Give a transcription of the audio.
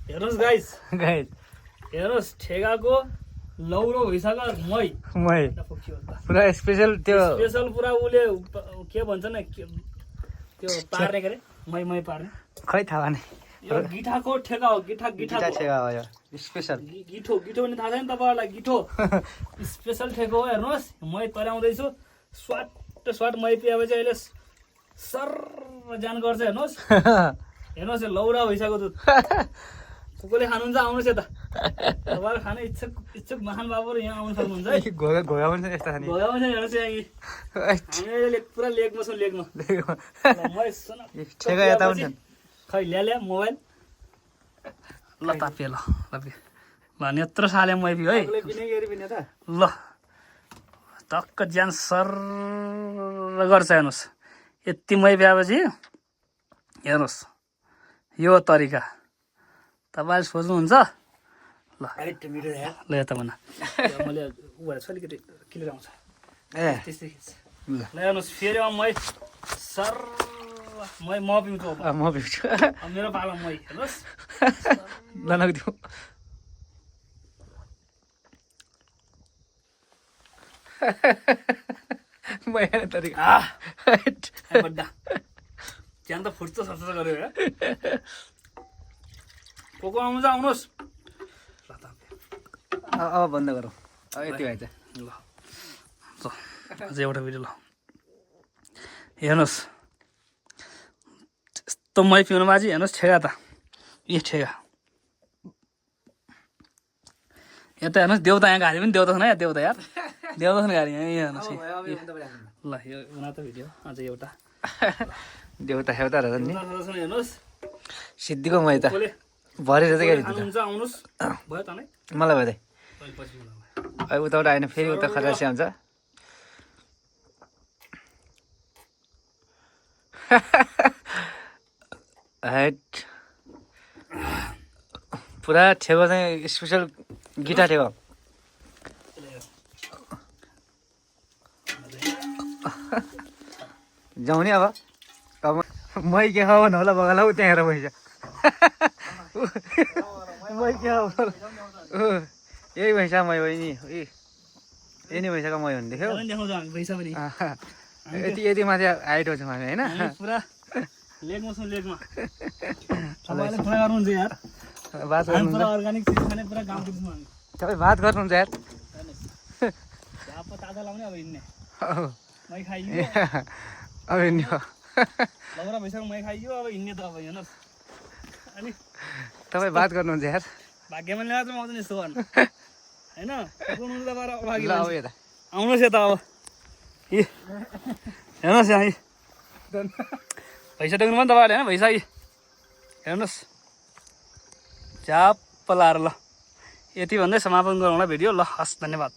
हेर्नुहोस् गाइस हेर्नुहोस् ठेगाको लौरो भइसक्यो मै पुरा स्पेशल त्यो स्पेशल पुरा उसले के भन्छ न त्यो पार्ने के अरे मै पार्ने खै थाहा भने यो गिठाको ठेगा हो गिठा ठेगा हो यो स्पेशल गिठो पनि थाहा छैन तपाईँहरूलाई गिठो स्पेशल ठेको हो हेर्नुहोस् मै तर्याउँदैछु स्वाट मै पिएपछि अहिले सर जान गर्छ हेर्नुहोस् हेर्नुहोस् यो लौरा भइसक्यो दुध कसले खानुहुन्छ आउनुहोस् यता तपाईँहरू खाने इच्छुक महान बाबुहरू यहाँ आउनु सक्नुहुन्छ है घोगा पनि छ यस्ता खाने घोगा पनि हेर्नुहोस् यहाँ हामी पुरा लेकमा छौँ लेकमा ठेगा यता पनि छन् खै ल्या मोबाइल ल तापिए ल यत्रो साले मै पियो है ल टक्क ज्यान सर गर्छ हेर्नुहोस् यति मै पिएपछि हेर्नुहोस् यो तरिका तपाईँले सोच्नुहुन्छ ल यता भन मैले उबाट छ अलिकति क्लियर आउँछ त्यस्तै ल हेर्नुहोस् फेरि मै सर म पिउँछु मेरो पालो मै हेर्नुहोस् नदिउ त्यहाँ त फुट्छ सर्छ गऱ्यो को आउनुहुन्छ आउनुहोस् अब बन्द गरौँ अब यति भएछ ल अझै एउटा भिडियो ल हेर्नुहोस् यस्तो मै पिउनु बाजी हेर्नुहोस् ठेगा त ए ठेगा यता हेर्नुहोस् देउता यहाँ गाडी पनि देउता छैन या देउता यार देउता छैन गाडी यहाँ हेर्नुहोस् ल यो उना त भिडियो अझै एउटा देउता हेउता रहेछ नि हेर्नुहोस् सिद्धिको मै त भरेर चाहिँ खानुहुन्छ आउनुहोस् भयो त नै मलाई भयो अब उताबाट आएन फेरि उता खरासी आउँछ पुरा ठेगो चाहिँ स्पेसल गिटा ठेगो जाउँ नि अब मै के खाऊ होला बगाला ऊ त्यहाँ हेर पैसा मै के खाऊ यही भैँसा मै बहिनी यही नै भैँसाको मै हुने देख्यो यति माथि हाइट छ हामी होइन पुरा लेकमा छौँ लेकमा तपाईँले पुरा गर्नुहुन्छ यार बात गर्नु अर्गानिक चिज खाने पुरा गाउँ दिन्छौँ हामी तपाईँ बात गर्नुहुन्छ यार ताजा लाउने अब हिँड्ने मै खाइयो अब हिँड्ने लौरा भइसक्यो मै खाइयो अब हिँड्ने त अब हेर्नुहोस् अनि तपाईँ बात गर्नुहुन्छ यार भाग्यमा ल्याएर चाहिँ आउँछ नि यस्तो गर्नु होइन यता आउनुहोस् यता अब हेर्नुहोस् यहाँ भैँसा देख्नु पनि तपाईँहरूले होइन भैँसा हेर्नुहोस् झ्याप्प लाएर ल यति भन्दै समापन गरौँ ल भिडियो ल हस् धन्यवाद।